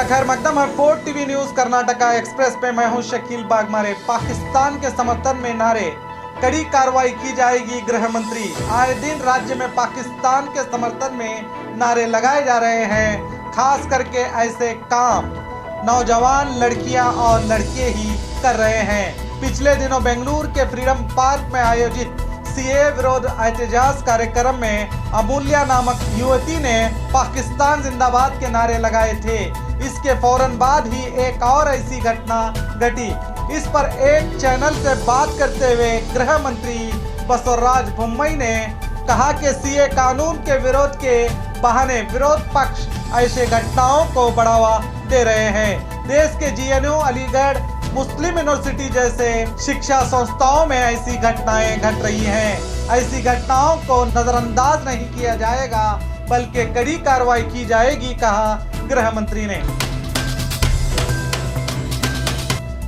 खैर मकदम है 4 TV news Karnataka express पे मैं हूं शकील बागमारे। पाकिस्तान के समर्थन में नारे, कड़ी कार्रवाई की जाएगी गृह मंत्री। आए दिन राज्य में पाकिस्तान के समर्थन में नारे लगाए जा रहे हैं। खास करके ऐसे काम नौजवान लड़कियां और लड़के ही कर रहे हैं। पिछले दिनों बेंगलुरु के फ्रीडम पार्क में आयोजित सीए विरोध एहतजाज कार्यक्रम में अमूल्या नामक युवती ने पाकिस्तान जिंदाबाद के नारे लगाए थे। इसके फौरन बाद ही एक और ऐसी घटना घटी। इस पर एक चैनल से बात करते हुए गृह मंत्री बसवराज बोम्मई ने कहा कि सीए कानून के विरोध के बहाने विरोध पक्ष ऐसे घटनाओं को बढ़ावा दे रहे हैं। देश के जीएनयू, अलीगढ़ मुस्लिम यूनिवर्सिटी जैसे शिक्षा संस्थाओं में ऐसी घटनाएं घट रही हैं। ऐसी घटनाओं को नजरअंदाज नहीं किया जाएगा बल्कि कड़ी कार्रवाई की जाएगी, कहा गृह मंत्री ने।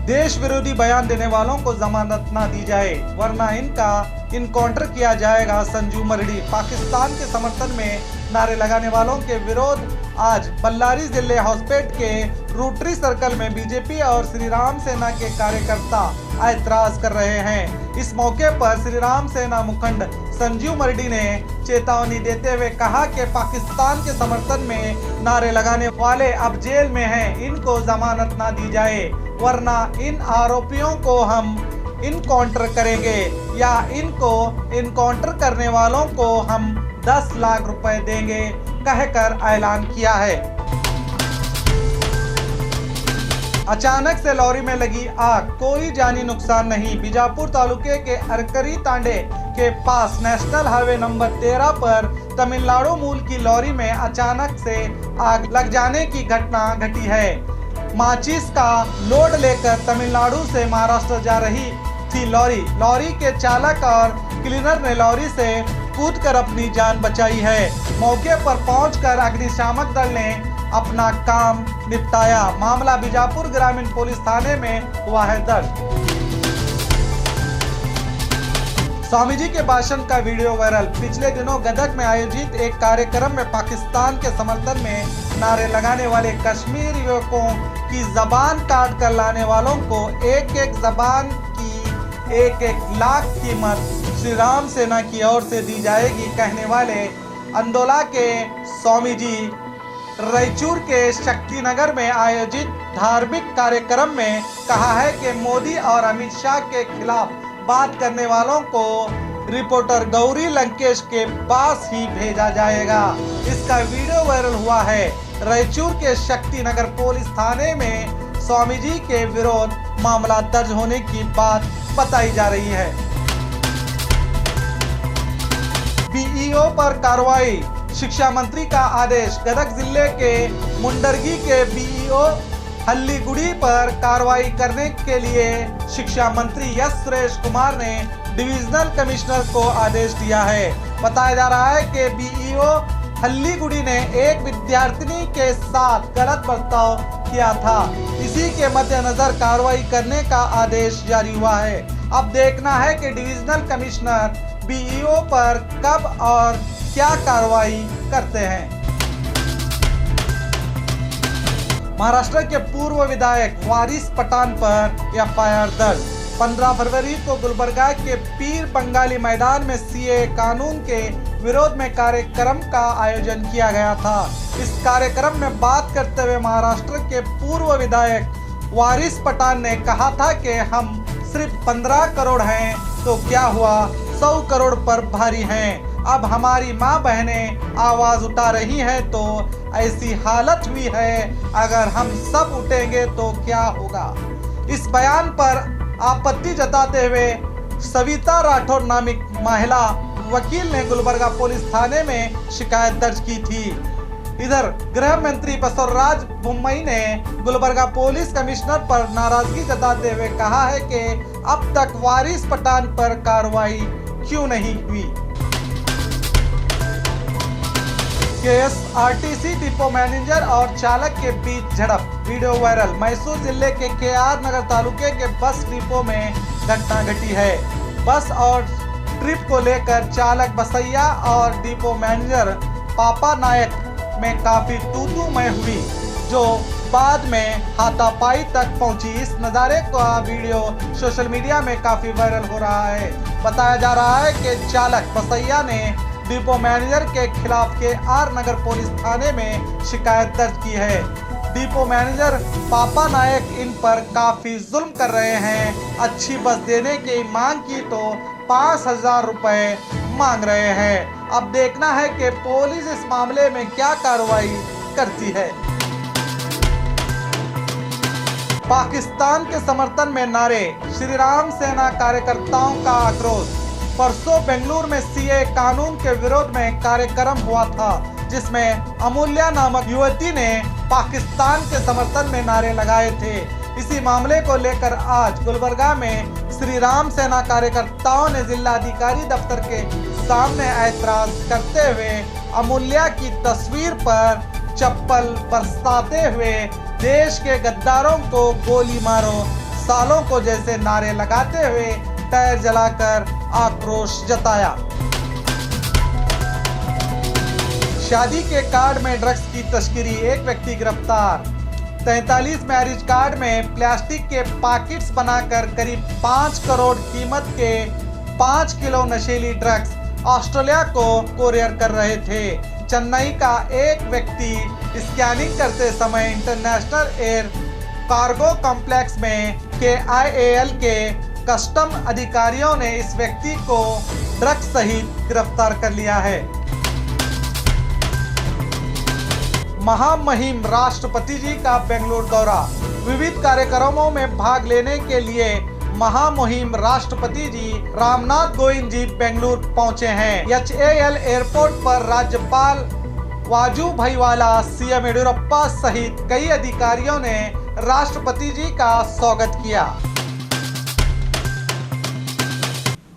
देश विरोधी बयान देने वालों को जमानत न दी जाए वरना इनका इनकाउंटर किया जाएगा। संजू मरड़ी। पाकिस्तान के समर्थन में नारे लगाने वालों के विरोध आज बल्लारी जिले हॉस्पेट के रोटरी सर्कल में बीजेपी और श्री राम सेना के कार्यकर्ता ऐतराज कर रहे हैं। इस मौके पर श्री राम सेना मुखंड संजीव मरड़ी ने चेतावनी देते हुए कहा कि पाकिस्तान के समर्थन में नारे लगाने वाले अब जेल में हैं। इनको जमानत ना दी जाए वरना इन आरोपियों को हम इनकाउंटर करेंगे या इनको इनकाउंटर करने वालों को हम 10 लाख रुपए देंगे, कहकर ऐलान किया है। अचानक से लॉरी में लगी आग, कोई जानी नुकसान नहीं। बीजापुर तालुके के अरकरी तांडे के पास नेशनल हाईवे नंबर 13 पर तमिलनाडु मूल की लॉरी में अचानक से आग लग जाने की घटना घटी है। माचिस का लोड लेकर तमिलनाडु से महाराष्ट्र जा रही थी लॉरी के चालक और क्लीनर ने लॉरी से कूदकर अपनी जान बचाई है। मौके पर पहुंचकर अग्निशामक दल ने अपना काम निपटाया। मामला बीजापुर ग्रामीण पुलिस थाने में हुआ है दर्ज। स्वामी जी के भाषण का वीडियो वायरल। पिछले दिनों गदग में आयोजित एक कार्यक्रम में पाकिस्तान के समर्थन में नारे लगाने वाले कश्मीरी युवकों की जबान काट कर लाने वालों को एक जबान की 1 लाख कीमत श्री राम सेना की ओर से दी जाएगी, कहने वाले अंदोला के स्वामी जी रायचूर के शक्तिनगर में आयोजित धार्मिक कार्यक्रम में कहा है कि मोदी और अमित शाह के खिलाफ बात करने वालों को रिपोर्टर गौरी लंकेश के पास ही भेजा जाएगा। इसका वीडियो वायरल हुआ है। रायचूर के शक्तिनगर पुलिस थाने में स्वामी जी के विरोध मामला दर्ज होने की बात बताई जा रही है। बीईओ पर कार्रवाई, शिक्षा मंत्री का आदेश। गदग जिले के मुंडरगी के बीईओ हल्लीगुड़ी पर कार्रवाई करने के लिए शिक्षा मंत्री एस सुरेश कुमार ने डिविजनल कमिश्नर को आदेश दिया है। बताया जा रहा है कि बीईओ हल्लीगुड़ी ने एक विद्यार्थिनी के साथ गलत बर्ताव किया था। इसी के मद्देनजर कार्रवाई करने का आदेश जारी हुआ है। अब देखना है कि डिविजनल कमिश्नर बीईओ पर कब और क्या कार्रवाई करते हैं। महाराष्ट्र के पूर्व विधायक वारिस पठान पर एफआईआर दर्ज। 15 फरवरी को गुलबर्गा के पीर बंगाली मैदान में सीए कानून के विरोध में कार्यक्रम का आयोजन किया गया था। इस कार्यक्रम में बात करते हुए महाराष्ट्र के पूर्व विधायक वारिस पठान ने कहा था कि हम सिर्फ 15 करोड़ हैं तो क्या हुआ, 100 करोड़ पर भारी हैं। अब हमारी माँ बहनें आवाज उठा रही हैं तो ऐसी हालत हुई है, अगर हम सब उठेंगे तो क्या होगा। इस बयान पर आपत्ति जताते हुए सविता राठौर नामिक महिला वकील ने गुलबर्गा पुलिस थाने में शिकायत दर्ज की थी। इधर गृह मंत्री बसवराज बोम्मई ने गुलबर्गा पुलिस कमिश्नर पर नाराजगी जताते हुए कहा है कि अब तक वारिस पठान पर कार्रवाई क्यों नहीं हुई। केएसआरटीसी डिपो मैनेजर और चालक के बीच झड़प, वीडियो वायरल। मैसूर जिले के केआर नगर तालुके के बस डिपो में घटना घटी है। बस और ट्रिप को लेकर चालक बसैया और डिपो मैनेजर पापा नायक में काफी तू-तू मैं हुई, जो बाद में हाथापाई तक पहुंची। इस नज़ारे का वीडियो सोशल मीडिया में काफी वायरल हो रहा है। बताया जा रहा है कि चालक बसैया ने डिपो मैनेजर के खिलाफ KR नगर पुलिस थाने में शिकायत दर्ज की है। डिपो मैनेजर पापा नायक इन पर काफी जुल्म कर रहे हैं। अच्छी बस देने की मांग की तो 5,000 रुपए मांग रहे हैं। अब देखना है कि पुलिस इस मामले में क्या कार्रवाई करती है। पाकिस्तान के समर्थन में नारे, श्री राम सेना कार्यकर्ताओं का आक्रोश। परसों बेंगलुरु में CA कानून के विरोध में कार्यक्रम हुआ था, जिसमें अमूल्या नामक युवती ने पाकिस्तान के समर्थन में नारे लगाए थे। इसी मामले को लेकर आज गुलबर्गा में श्री राम सेना कार्यकर्ताओं ने जिलाधिकारी दफ्तर के सामने ऐतराज करते हुए अमूल्या की तस्वीर पर चप्पल बरसाते हुए देश के गद्दारों को गोली मारो सालों को जैसे नारे लगाते हुए टायर जलाकर आक्रोश जताया। शादी के कार्ड में ड्रग्स की तस्करी, एक व्यक्ति गिरफ्तार। 43 मैरिज कार्ड में प्लास्टिक के पैकेट्स बनाकर करीब 5 करोड़ कीमत के 5 किलो नशीली ड्रग्स ऑस्ट्रेलिया को कोरियर कर रहे थे। चेन्नई का एक व्यक्ति स्कैनिंग करते समय इंटरनेशनल एयर कार्गो कॉम्प्लेक्स में KIAL के कस्टम अधिकारियों ने इस व्यक्ति को ड्रग्स सहित गिरफ्तार कर लिया है। महामहिम राष्ट्रपति जी का बेंगलुरु दौरा। विविध कार्यक्रमों में भाग लेने के लिए महामहिम राष्ट्रपति जी रामनाथ कोविंद जी बेंगलुरु पहुंचे हैं। HAL एयरपोर्ट पर राज्यपाल वाजूभाई वाला, CM येडियुरप्पा सहित कई अधिकारियों ने राष्ट्रपति जी का स्वागत किया।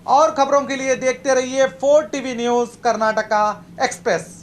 और खबरों के लिए देखते रहिए 4TV न्यूज़ कर्नाटका एक्सप्रेस।